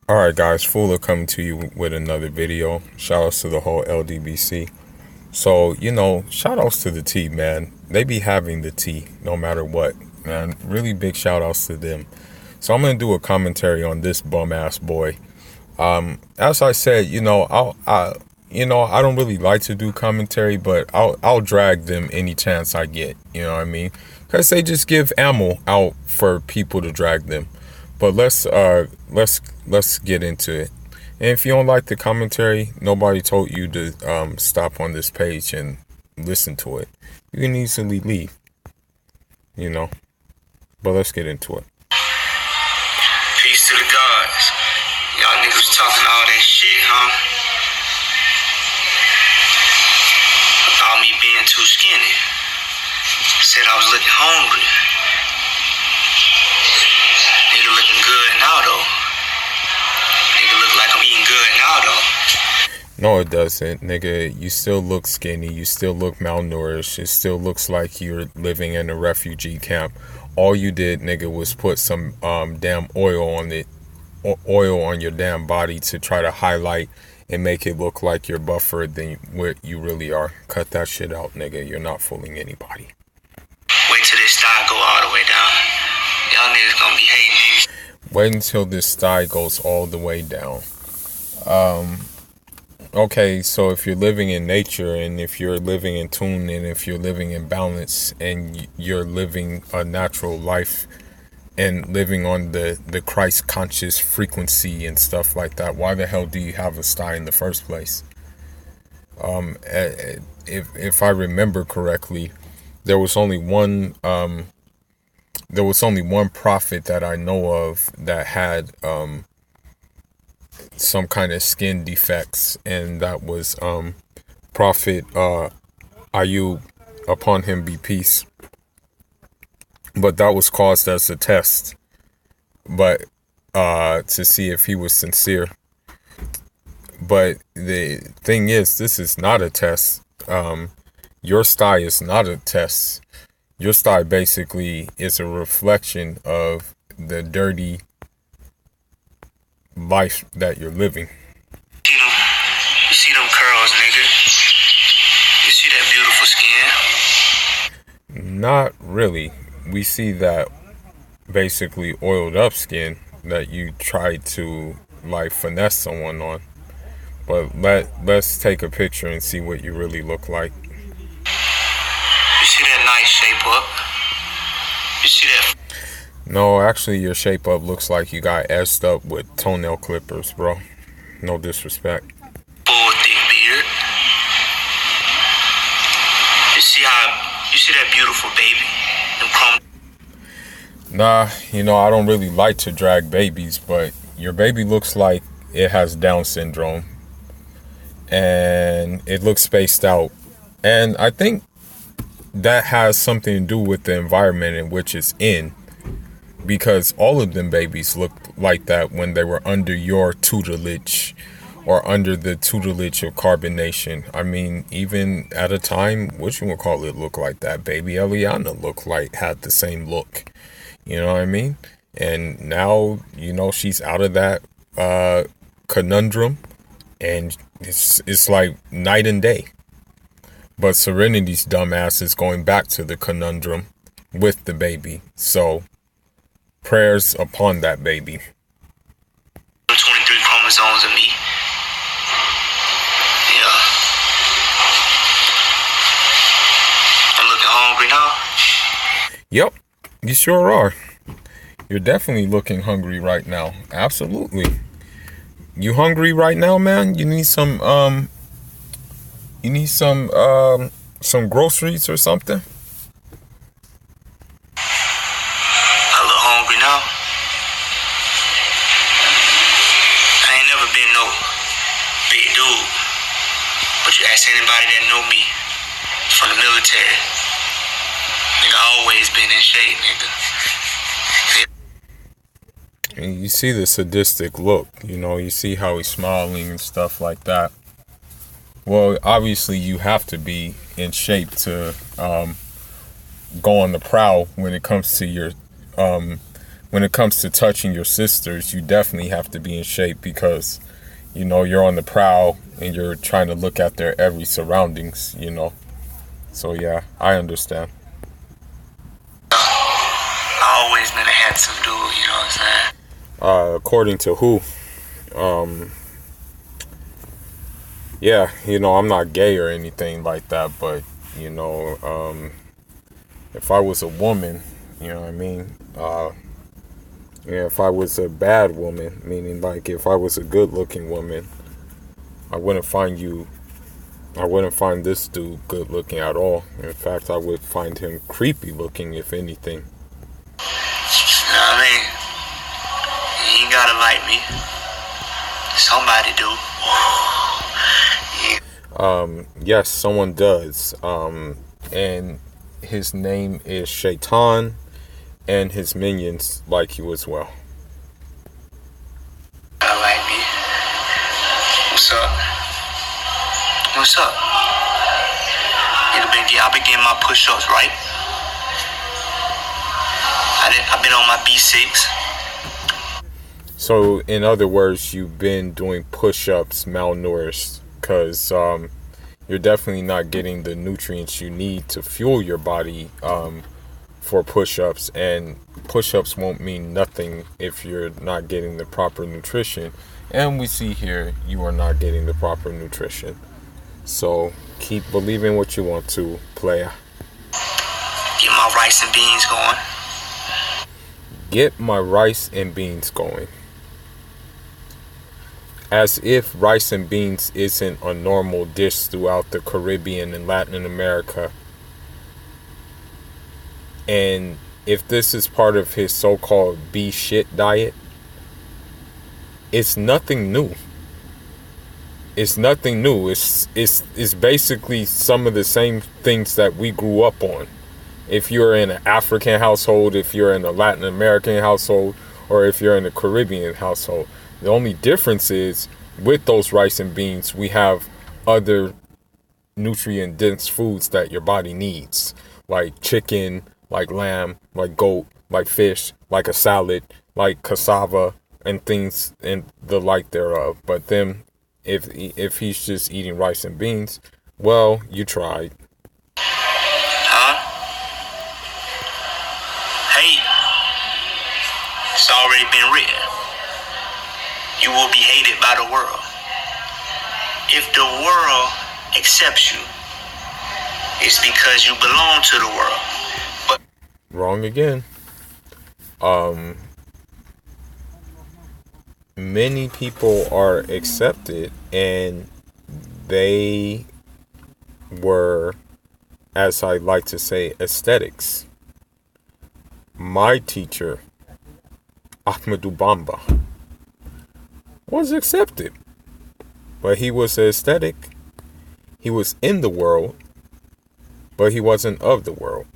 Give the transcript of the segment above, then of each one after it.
All right, guys, Fuller coming to you with another video. Shout outs to the whole LDBC. So, shout outs to the T, man. They be having the T no matter what, man. Really big shout outs to them. So I'm gonna do a commentary on this bum ass boy. As I said, I don't really like to do commentary, but I'll drag them any chance I get. You know what I mean? Because they just give ammo out for people to drag them. But let's get into it. And if you don't like the commentary, nobody told you to stop on this page and listen to it. You can easily leave, you know. But let's get into it. Peace to the gods. Y'all niggas talking all that shit, huh? About me being too skinny. Said I was looking hungry. Nigga looking good now though. Nigga look like I'm eating good now though. No, it doesn't, nigga. You still look skinny. You still look malnourished. It still looks like you're living in a refugee camp. All you did, nigga, was put some damn oil on your damn body to try to highlight and make it look like you're buffer than what you really are. Cut that shit out, nigga. You're not fooling anybody. Wait till this thigh go all the way down. Y'all niggas gonna be hating niggas. Wait until this thigh goes all the way down. Okay, so if you're living in nature and if you're living in tune and if you're living in balance and you're living a natural life and living on the Christ conscious frequency and stuff like that, why the hell do you have a sty in the first place? If I remember correctly, there was only one prophet that I know of that had some kind of skin defects, and that was Prophet Ayub, upon him be peace. But that was caused as a test, but to see if he was sincere. But the thing is, this is not a test. Your sty is not a test. Your sty basically is a reflection of the dirty life that you're living. You see them curls, nigga? You see that beautiful skin? Not really. We see that basically oiled up skin that you try to like finesse someone on. But let's take a picture and see what you really look like. You see that nice shape up? You see that? No, actually your shape up looks like you got edged up with toenail clippers, bro. No disrespect. Full thick beard. You see that beautiful baby? Them chrome. Nah, I don't really like to drag babies, but your baby looks like it has Down syndrome. And it looks spaced out. And I think that has something to do with the environment in which it's in. Because all of them babies looked like that when they were under your tutelage or under the tutelage of Carbonation. I mean, even at a time, what you would call it, looked like that. Baby Eliana had the same look. You know what I mean? And now, she's out of that conundrum, and it's like night and day. But Serenity's dumbass is going back to the conundrum with the baby. So prayers upon that baby. 23 chromosomes of me. Yeah. I'm looking hungry now. Yep, you sure are. You're definitely looking hungry right now. Absolutely. You hungry right now, man? You need some groceries or something? I look hungry now. I ain't never been no big dude. But you ask anybody that know me from the military, nigga, always been in shape, nigga. And you see the sadistic look, you see how he's smiling and stuff like that. Well, obviously you have to be in shape to go on the prowl when it comes to your when it comes to touching your sisters, you definitely have to be in shape because, you're on the prowl and you're trying to look at their every surroundings. So yeah, I understand. I always been a handsome dude, you know what I'm saying? According to who? Yeah, I'm not gay or anything like that, but if I was a woman, you know what I mean? If I was a bad woman, meaning like if I was a good looking woman, I wouldn't find this dude good looking at all. In fact, I would find him creepy looking, if anything. You know what I mean? You ain't gotta like me. Somebody do. Yes, someone does. And his name is Shaitan, and his minions like you as well. Gotta like me. What's up? What's up? I've been getting my push-ups, right? I've been on my B6. So, in other words, you've been doing push-ups malnourished because you're definitely not getting the nutrients you need to fuel your body for push-ups, and push-ups won't mean nothing if you're not getting the proper nutrition. And we see here you are not getting the proper nutrition. So keep believing what you want to, player. Get my rice and beans going. Get my rice and beans going. As if rice and beans isn't a normal dish throughout the Caribbean and Latin America. And if this is part of his so-called be shit diet, it's nothing new. It's nothing new. It's basically some of the same things that we grew up on. If you're in an African household, if you're in a Latin American household, or if you're in a Caribbean household, the only difference is with those rice and beans, we have other nutrient-dense foods that your body needs, like chicken, like lamb, like goat, like fish, like a salad, like cassava, and things and the like thereof. But then, if he's just eating rice and beans, well, you tried. Huh? Hate. It's already been written. You will be hated by the world. If the world accepts you, it's because you belong to the world. But wrong again. Many people are accepted, and they were, as I like to say, aesthetics. My teacher, Ahmadu Bamba, was accepted, but he was an aesthetic. He was in the world, but he wasn't of the world.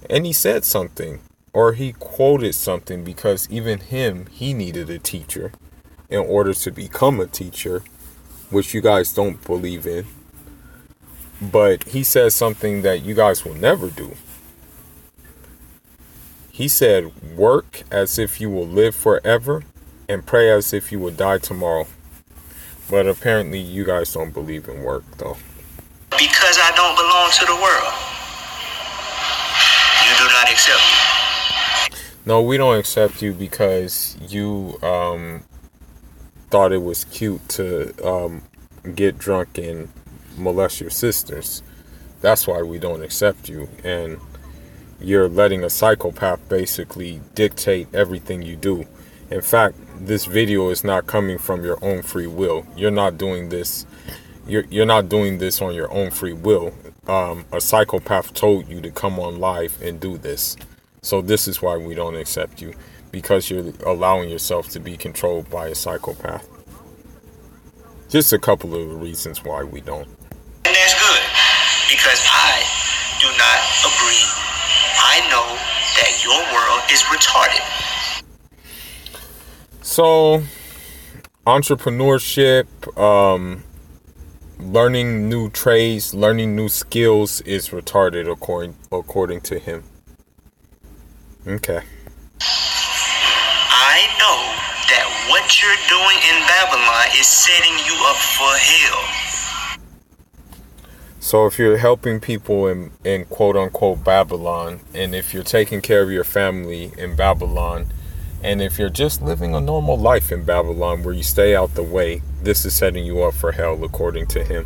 And he said something, or he quoted something, because even he needed a teacher in order to become a teacher, which you guys don't believe in. But he said something that you guys will never do. He said, work as if you will live forever and pray as if you will die tomorrow. But apparently you guys don't believe in work, though. Because I don't belong to the world, you do not accept me. No, we don't accept you because you thought it was cute to get drunk and molest your sisters. That's why we don't accept you. And you're letting a psychopath basically dictate everything you do. In fact, this video is not coming from your own free will. You're not doing this. You're not doing this on your own free will. A psychopath told you to come on live and do this. So this is why we don't accept you, because you're allowing yourself to be controlled by a psychopath. Just a couple of reasons why we don't. And that's good, because I do not agree. I know that your world is retarded. So, entrepreneurship, learning new trades, learning new skills is retarded according to him. Okay. what you're doing in Babylon is setting you up for hell. So if you're helping people in quote unquote Babylon, and if you're taking care of your family in Babylon, and if you're just living a normal life in Babylon where you stay out the way, this is setting you up for hell according to him.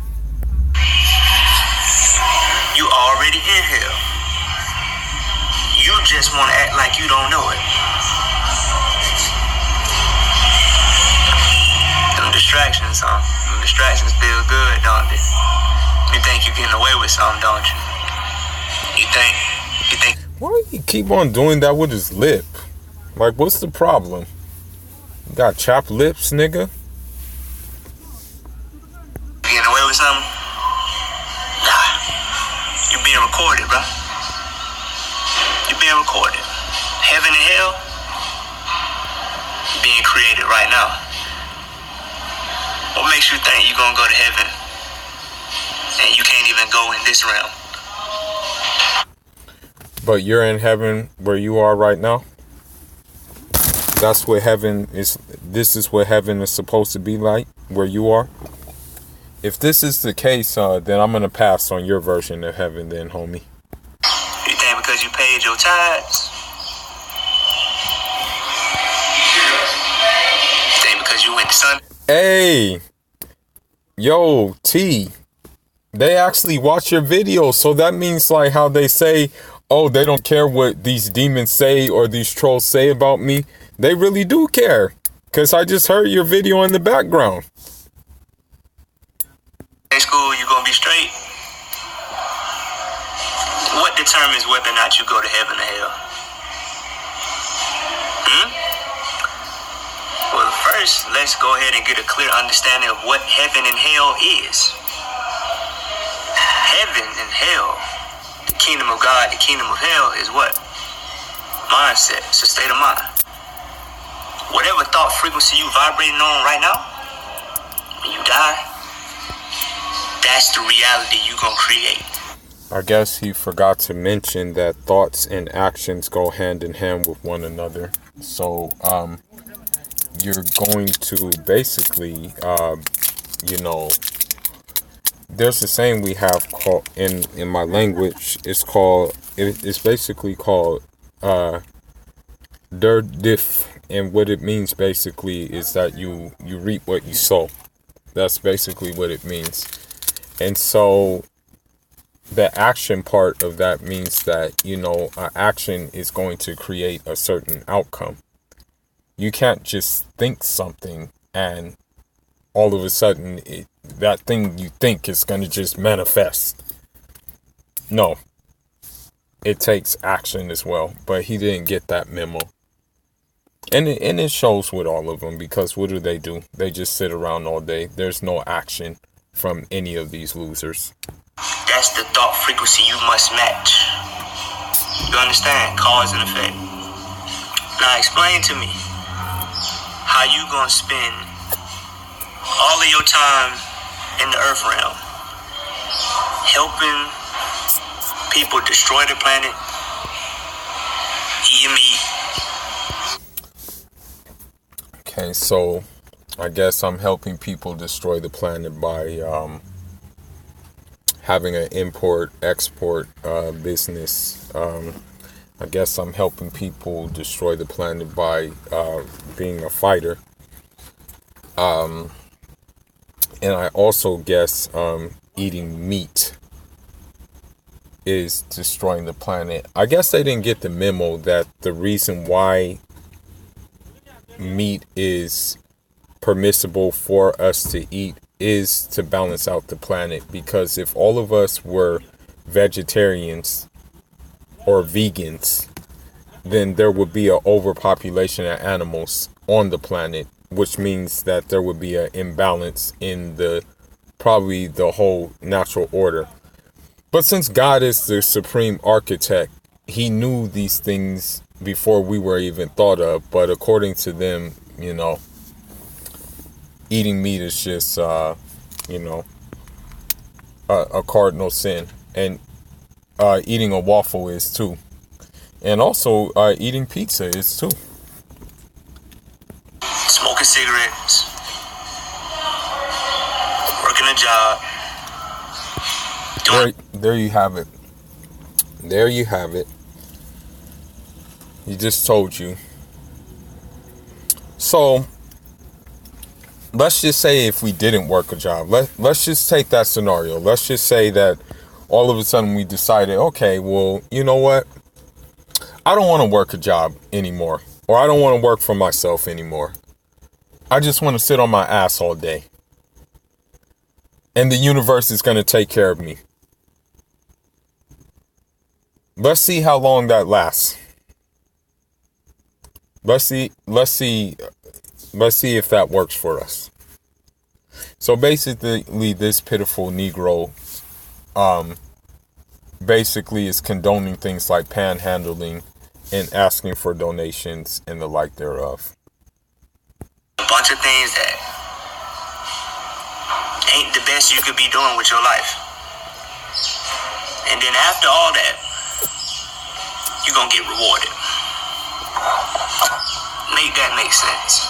You already in hell. You just want to act like you don't know it. Them distractions, Them distractions feel good, don't they? You think you're getting away with something, don't you? You think. Why do you keep on doing that with his lip? Like, what's the problem? You got chapped lips, nigga? Getting away with something? Nah. You being recorded, bro. You being recorded. Heaven and hell being created right now. What makes you think you're gonna go to heaven and you can't even go in this realm? But you're in heaven where you are right now? That's what heaven is. This is what heaven is supposed to be like, where you are. If this is the case, then I'm gonna pass on your version of heaven, then, homie. You think because you paid your tithes? You think because you went to Sunday? Hey, yo, T. They actually watch your videos, so that means like how they say, oh, they don't care what these demons say or these trolls say about me. They really do care, because I just heard your video in the background. In school, you gonna be straight? What determines whether or not you go to heaven or hell? Well, first, let's go ahead and get a clear understanding of what heaven and hell is. Heaven and hell, the kingdom of God, the kingdom of hell is what? Mindset. It's a state of mind. Whatever thought frequency you vibrating on right now, when you die, that's the reality you gonna create. I guess he forgot to mention that thoughts and actions go hand in hand with one another. So, you're going to basically, there's a saying we have called in my language. It's basically called der diff, and what it means basically is that you reap what you sow. That's basically what it means. And so the action part of that means that, action is going to create a certain outcome. You can't just think something and all of a sudden that thing you think is going to just manifest. No. It takes action as well. But he didn't get that memo. And it shows with all of them, because what do? They just sit around all day. There's no action from any of these losers. That's the thought frequency you must match. You understand? Cause and effect. Now explain to me how you gonna spend all of your time in the earth realm helping people destroy the planet, eating meat. Okay, so I guess I'm helping people destroy the planet by having an import-export business. I guess I'm helping people destroy the planet by being a fighter. And I also guess eating meat is destroying the planet. I guess they didn't get the memo that the reason why meat is permissible for us to eat is to balance out the planet, because if all of us were vegetarians or vegans, then there would be an overpopulation of animals on the planet, which means that there would be an imbalance in probably the whole natural order. But since God is the supreme architect, he knew these things before we were even thought of. But according to them, eating meat is just, a cardinal sin. And eating a waffle is too. And also eating pizza is too. Smoking cigarettes, working a job. There you have it. There you have it. He just told you. So, let's just say if we didn't work a job. Let's just take that scenario. Let's just say that all of a sudden we decided, okay, well, you know what? I don't want to work a job anymore. Or I don't want to work for myself anymore. I just want to sit on my ass all day. And the universe is going to take care of me. Let's see how long that lasts. Let's see if that works for us. So basically, this pitiful Negro basically is condoning things like panhandling and asking for donations and the like thereof. A bunch of things that ain't the best you could be doing with your life. And then after all that, you're gonna get rewarded. Make that make sense.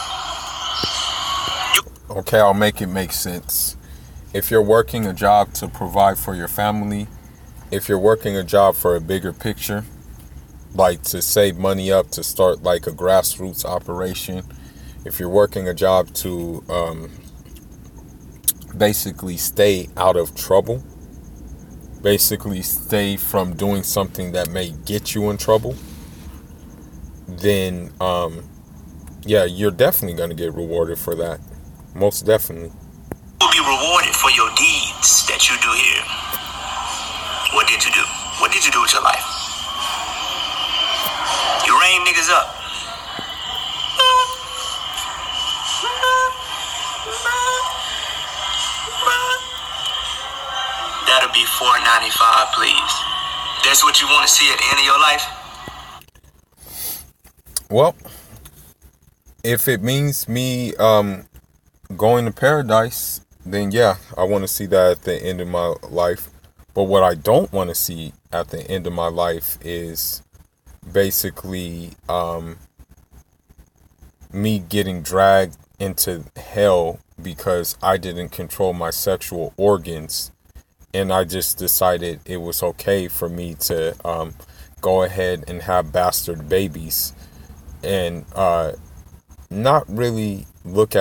Okay, I'll make it make sense. If you're working a job to provide for your family, if you're working a job for a bigger picture, like to save money up to start like a grassroots operation, if you're working a job to basically stay out of trouble, basically stay from doing something that may get you in trouble, then yeah, you're definitely going to get rewarded for that. Most definitely. You'll be rewarded for your deeds that you do here. What did you do? What did you do with your life? You ran niggas up. That'll be $4.95, please. That's what you want to see at the end of your life? Well, if it means me going to paradise, then yeah, I want to see that at the end of my life. But what I don't want to see at the end of my life is basically me getting dragged into hell because I didn't control my sexual organs, and I just decided it was okay for me to go ahead and have bastard babies and not really look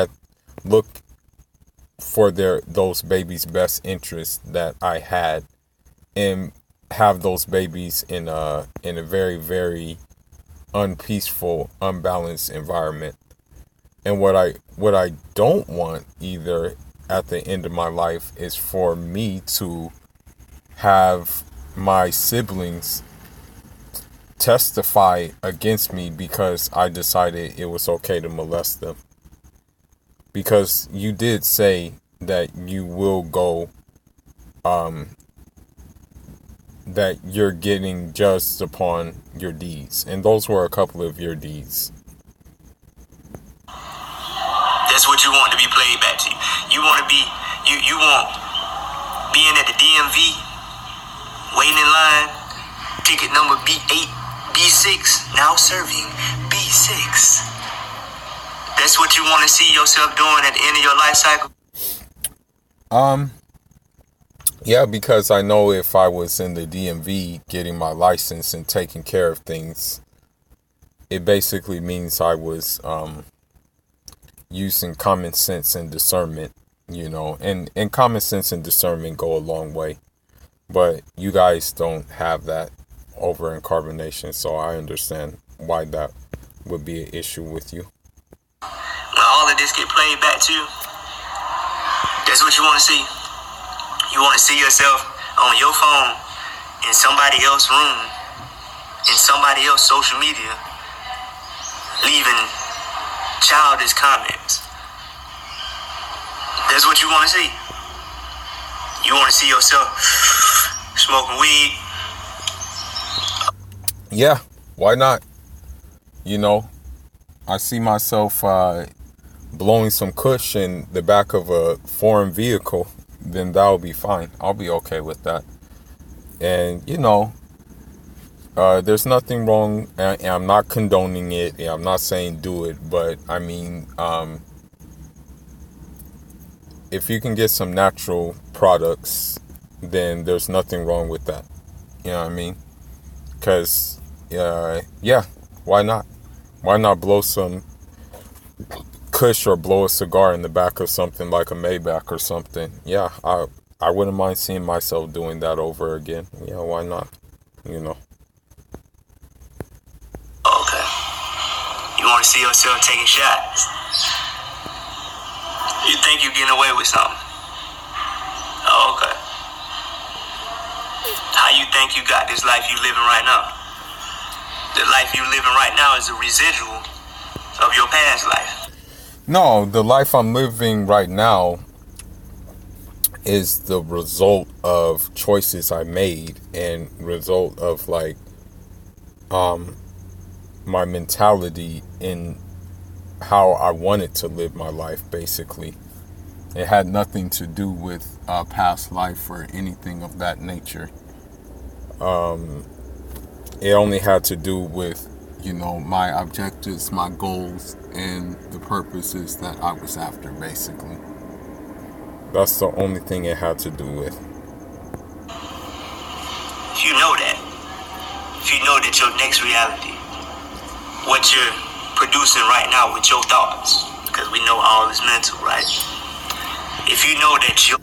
for those babies' best interests that I had, and have those babies in a very, very unpeaceful, unbalanced environment. And what I don't want either at the end of my life is for me to have my siblings testify against me because I decided it was okay to molest them. Because you did say that you will go, that you're getting judged upon your deeds. And those were a couple of your deeds. That's what you want to be played back to you. You want to be, you want being at the DMV, waiting in line, ticket number B8, B6, now serving B6. That's what you want to see yourself doing at the end of your life cycle? Yeah, because I know if I was in the DMV getting my license and taking care of things, it basically means I was using common sense and discernment, you know, and common sense and discernment go a long way. But you guys don't have that over in Carbonation, so I understand why that would be an issue with you. When all of this get played back to you, that's what you want to see. You want to see yourself on your phone, in somebody else's room, in somebody else's social media, leaving childish comments. That's what you want to see. You want to see yourself smoking weed. Yeah, why not? You know, I see myself blowing some kush in the back of a foreign vehicle, then that'll be fine. I'll be okay with that. And, you know, there's nothing wrong, and I'm not condoning it, and I'm not saying do it, but I mean, if you can get some natural products, then there's nothing wrong with that. You know what I mean? Because, yeah, why not? Why not blow some kush or blow a cigar in the back of something like a Maybach or something? Yeah, I wouldn't mind seeing myself doing that over again. Yeah, why not? You know. Okay. You want to see yourself taking shots? You think you're getting away with something? Oh, okay. How you think you got this life you living right now? The life you living right now is a residual of your past life. No, the life I'm living right now is the result of choices I made and result of like my mentality in how I wanted to live my life, basically. It had nothing to do with past life or anything of that nature. It only had to do with, my objectives, my goals, and the purposes that I was after, basically. That's the only thing it had to do with. If you know that your next reality, what you're producing right now with your thoughts, because we know all is mental, right? If you know that you...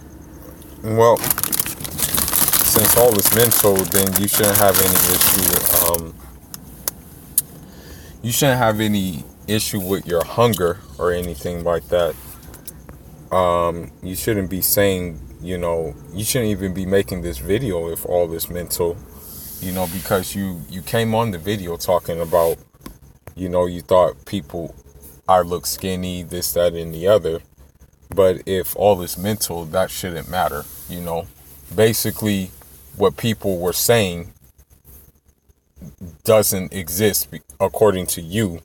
Well, since all is mental, then you shouldn't have any issue with your hunger or anything like that. You shouldn't be saying, you shouldn't even be making this video if all is mental, because you came on the video talking about, you thought I look skinny, this, that, and the other. But if all is mental, that shouldn't matter, Basically, what people were saying doesn't exist according to you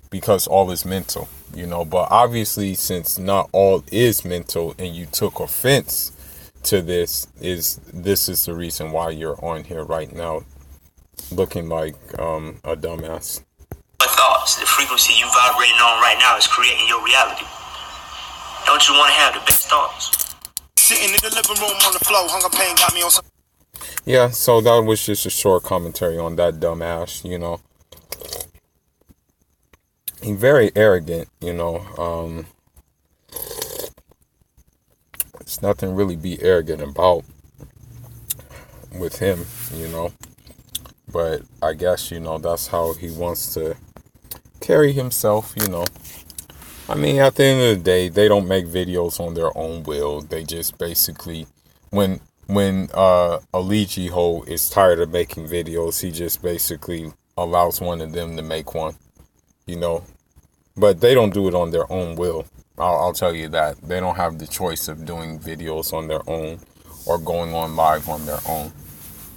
because all is mental, But obviously, since not all is mental and you took offense to this is the reason why you're on here right now looking like a dumbass. Thoughts, the frequency you vibrating on right now is creating your reality. Don't you want to have the best thoughts? Sitting in the living room on the floor, hunger pain got me on some... Yeah, so that was just a short commentary on that dumbass, He's very arrogant, There's nothing really be arrogant about with him, But I guess, that's how he wants to carry himself, I mean, at the end of the day, they don't make videos on their own will. They just basically, when Aliji Ho is tired of making videos, he just basically allows one of them to make one, But they don't do it on their own will. I'll tell you that. They don't have the choice of doing videos on their own or going on live on their own.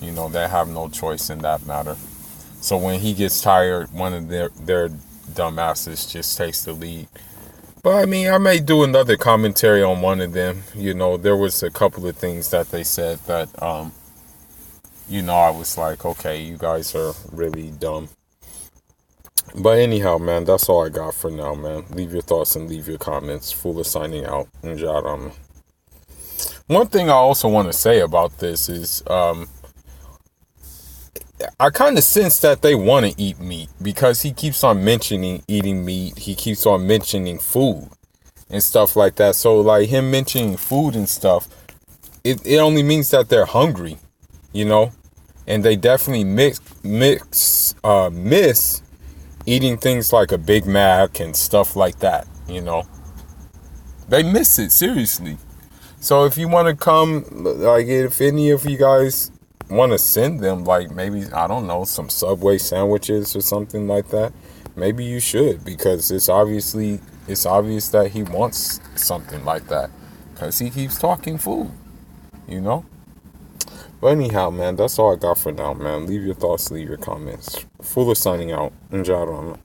They have no choice in that matter. So when he gets tired, one of their dumbasses just takes the lead. But I mean, I may do another commentary on one of them. There was a couple of things that they said that, I was like, okay, you guys are really dumb. But anyhow, man, that's all I got for now, man. Leave your thoughts and leave your comments. Fuller signing out. One thing I also want to say about this is, I kind of sense that they want to eat meat because he keeps on mentioning eating meat. He keeps on mentioning food and stuff like that. So like him mentioning food and stuff, it only means that they're hungry, and they definitely miss eating things like a Big Mac and stuff like that, They miss it, seriously. So if you want to come, like if any of you guys want to send them like maybe, I don't know, some Subway sandwiches or something like that, maybe you should, because it's obvious that he wants something like that because he keeps talking food, But anyhow, man, that's all I got for now, man. Leave your thoughts, leave your comments. Fuller signing out. Enjoy.